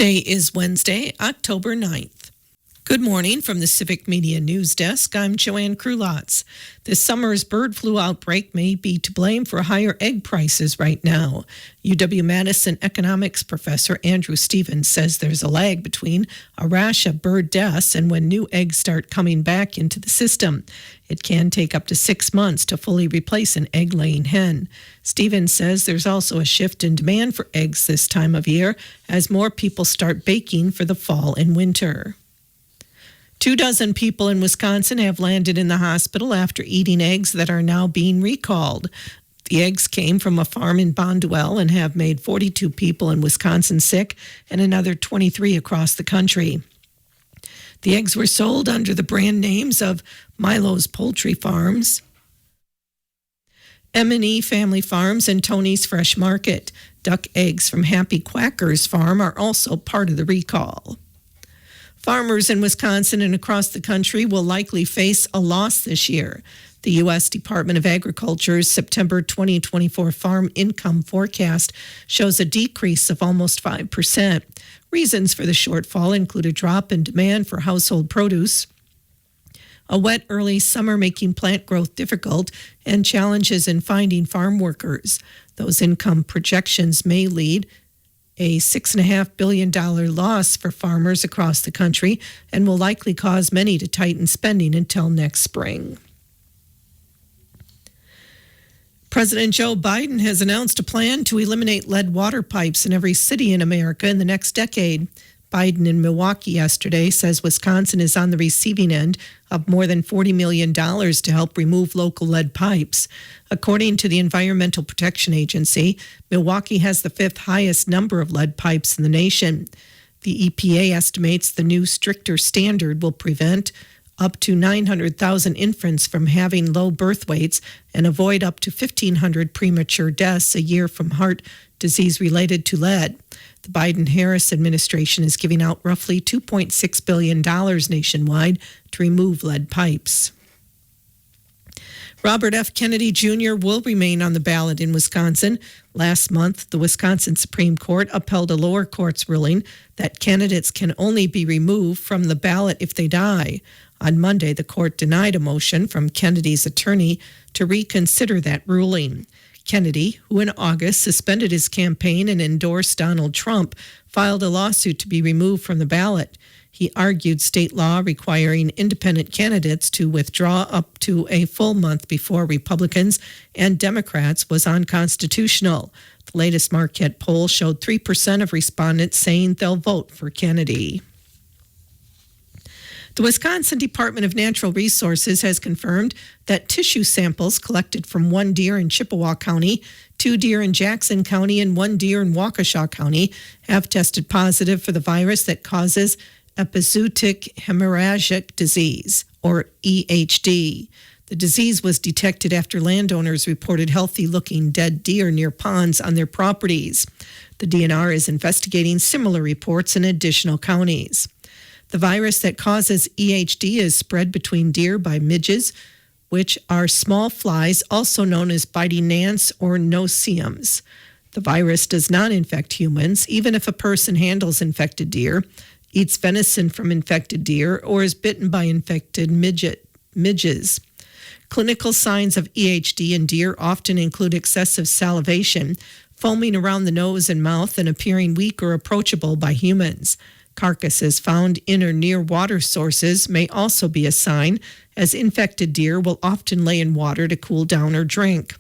Today is Wednesday, October 9th. Good morning from the Civic Media News Desk. I'm Joanne Krulotz. This summer's bird flu outbreak may be to blame for higher egg prices right now. UW-Madison economics professor Andrew Stevens says there's a lag between a rash of bird deaths and when new eggs start coming back into the system. It can take up to 6 months to fully replace an egg-laying hen. Stevens says there's also a shift in demand for eggs this time of year as more people start baking for the fall and winter. 24 people in Wisconsin have landed in the hospital after eating eggs that are now being recalled. The eggs came from a farm in Bonduel and have made 42 people in Wisconsin sick and another 23 across the country. The eggs were sold under the brand names of Milo's Poultry Farms, M&E Family Farms, and Tony's Fresh Market. Duck eggs from Happy Quackers Farm are also part of the recall. Farmers in Wisconsin and across the country will likely face a loss this year. The U.S. Department of Agriculture's September 2024 farm income forecast shows a decrease of almost 5%. Reasons for the shortfall include a drop in demand for household produce, a wet early summer making plant growth difficult, and challenges in finding farm workers. Those income projections may lead a $6.5 billion loss for farmers across the country and will likely cause many to tighten spending until next spring. President Joe Biden has announced a plan to eliminate lead water pipes in every city in America in the next decade. Biden in Milwaukee yesterday says Wisconsin is on the receiving end of more than $40 million to help remove local lead pipes. According to the Environmental Protection Agency, Milwaukee has the 5th highest number of lead pipes in the nation. The EPA estimates the new stricter standard will prevent up to 900,000 infants from having low birth weights and avoid up to 1,500 premature deaths a year from heart disease related to lead. The Biden-Harris administration is giving out roughly $2.6 billion nationwide to remove lead pipes. Robert F. Kennedy Jr. will remain on the ballot in Wisconsin. Last month, the Wisconsin Supreme Court upheld a lower court's ruling that candidates can only be removed from the ballot if they die. On Monday, the court denied a motion from Kennedy's attorney to reconsider that ruling. Kennedy, who in August suspended his campaign and endorsed Donald Trump, filed a lawsuit to be removed from the ballot. He argued state law requiring independent candidates to withdraw up to a full month before Republicans and Democrats was unconstitutional. The latest Marquette poll showed 3% of respondents saying they'll vote for Kennedy. The Wisconsin Department of Natural Resources has confirmed that tissue samples collected from 1 deer in Chippewa County, 2 deer in Jackson County, and 1 deer in Waukesha County have tested positive for the virus that causes epizootic hemorrhagic disease, or EHD. The disease was detected after landowners reported healthy-looking dead deer near ponds on their properties. The DNR is investigating similar reports in additional counties. The virus that causes EHD is spread between deer by midges, which are small flies, also known as biting gnats or no-see-ums. The virus does not infect humans, even if a person handles infected deer, eats venison from infected deer, or is bitten by infected midges. Clinical signs of EHD in deer often include excessive salivation, foaming around the nose and mouth, and appearing weak or approachable by humans. Carcasses found in or near water sources may also be a sign, as infected deer will often lay in water to cool down or drink.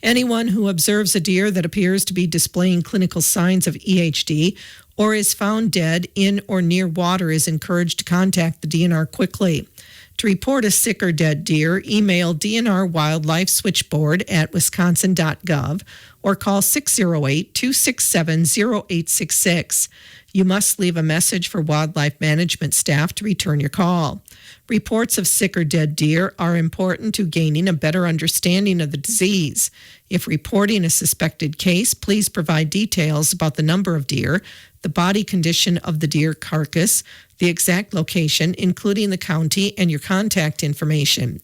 Anyone who observes a deer that appears to be displaying clinical signs of EHD or is found dead in or near water is encouraged to contact the DNR quickly. To report a sick or dead deer, email DNR Wildlife Switchboard at wisconsin.gov or call 608-267-0866. You must leave a message for wildlife management staff to return your call. Reports of sick or dead deer are important to gaining a better understanding of the disease. If reporting a suspected case, please provide details about the number of deer, the body condition of the deer carcass, the exact location, including the county, and your contact information.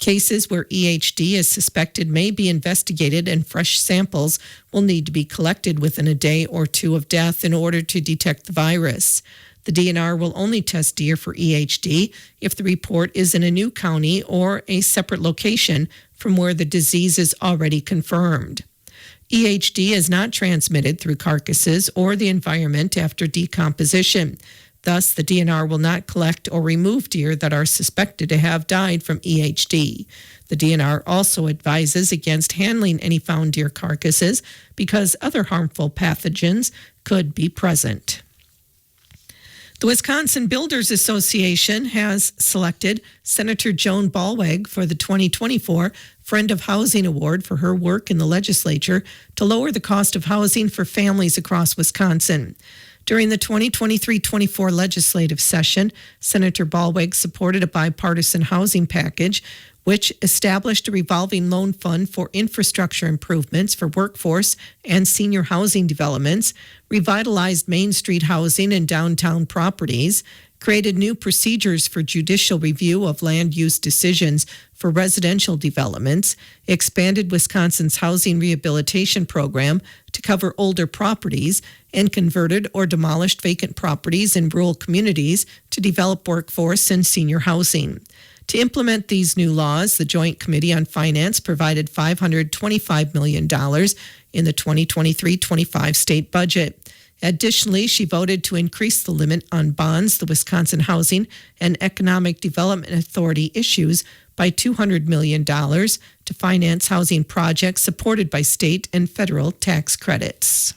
Cases where EHD is suspected may be investigated, and fresh samples will need to be collected within a day or two of death in order to detect the virus. The DNR will only test deer for EHD if the report is in a new county or a separate location from where the disease is already confirmed. EHD is not transmitted through carcasses or the environment after decomposition. Thus, the DNR will not collect or remove deer that are suspected to have died from EHD. The DNR also advises against handling any found deer carcasses because other harmful pathogens could be present. The Wisconsin Builders Association has selected Senator Joan Ballweg for the 2024 Friend of Housing Award for her work in the legislature to lower the cost of housing for families across Wisconsin. During the 2023-24 legislative session, Senator Ballweg supported a bipartisan housing package which established a revolving loan fund for infrastructure improvements for workforce and senior housing developments, revitalized Main Street housing and downtown properties, created new procedures for judicial review of land use decisions for residential developments, expanded Wisconsin's housing rehabilitation program to cover older properties, and converted or demolished vacant properties in rural communities to develop workforce and senior housing. To implement these new laws, the Joint Committee on Finance provided $525 million in the 2023-25 state budget. Additionally, she voted to increase the limit on bonds the Wisconsin Housing and Economic Development Authority issues by $200 million to finance housing projects supported by state and federal tax credits.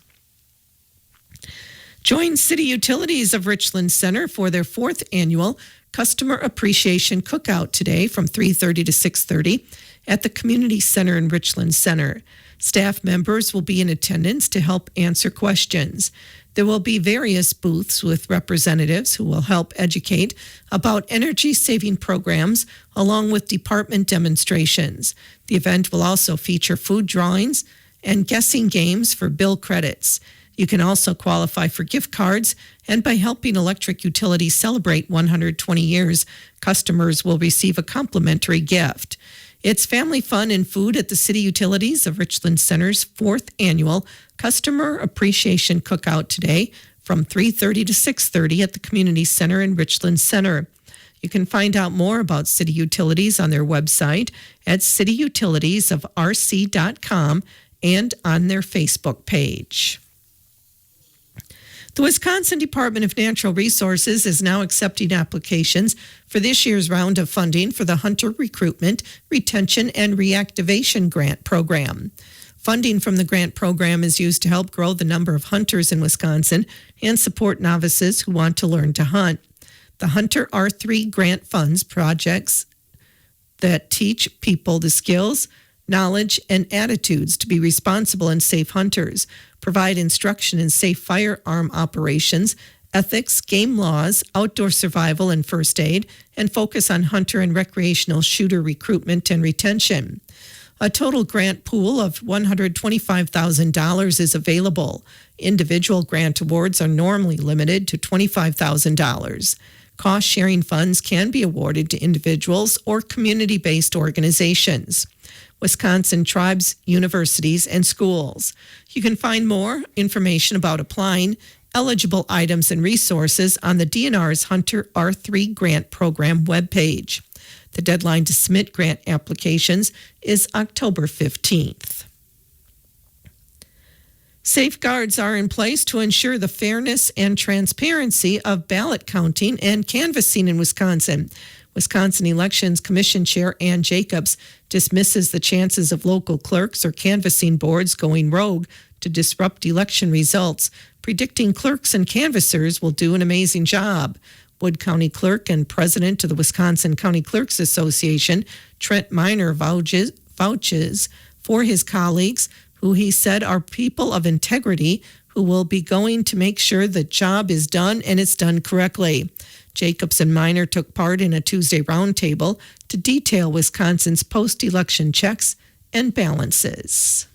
Join City Utilities of Richland Center for their 4th annual Customer Appreciation Cookout today from 3:30 to 6:30 at the Community Center in Richland Center. Staff members will be in attendance to help answer questions. There will be various booths with representatives who will help educate about energy-saving programs along with department demonstrations. The event will also feature food drawings and guessing games for bill credits. You can also qualify for gift cards, and by helping electric utilities celebrate 120 years, customers will receive a complimentary gift. It's family fun and food at the City Utilities of Richland Center's 4th annual Customer Appreciation Cookout today from 3:30 to 6:30 at the Community Center in Richland Center. You can find out more about City Utilities on their website at cityutilitiesofrc.com and on their Facebook page. The Wisconsin Department of Natural Resources is now accepting applications for this year's round of funding for the Hunter Recruitment, Retention, and Reactivation Grant Program. Funding from the grant program is used to help grow the number of hunters in Wisconsin and support novices who want to learn to hunt. The Hunter R3 grant funds projects that teach people the skills, knowledge, and attitudes to be responsible and safe hunters, provide instruction in safe firearm operations, ethics, game laws, outdoor survival and first aid, and focus on hunter and recreational shooter recruitment and retention. A total grant pool of $125,000 is available. Individual grant awards are normally limited to $25,000. Cost-sharing funds can be awarded to individuals or community-based organizations. Wisconsin tribes, universities, and schools. You can find more information about applying, eligible items, and resources on the DNR's Hunter R3 Grant Program webpage. The deadline to submit grant applications is October 15th. Safeguards are in place to ensure the fairness and transparency of ballot counting and canvassing in Wisconsin. Wisconsin Elections Commission Chair Ann Jacobs dismisses the chances of local clerks or canvassing boards going rogue to disrupt election results, predicting clerks and canvassers will do an amazing job. Wood County Clerk and President of the Wisconsin County Clerks Association, Trent Miner, vouches for his colleagues, who he said are people of integrity who will be going to make sure the job is done and it's done correctly. Jacobs and Miner took part in a Tuesday roundtable to detail Wisconsin's post-election checks and balances.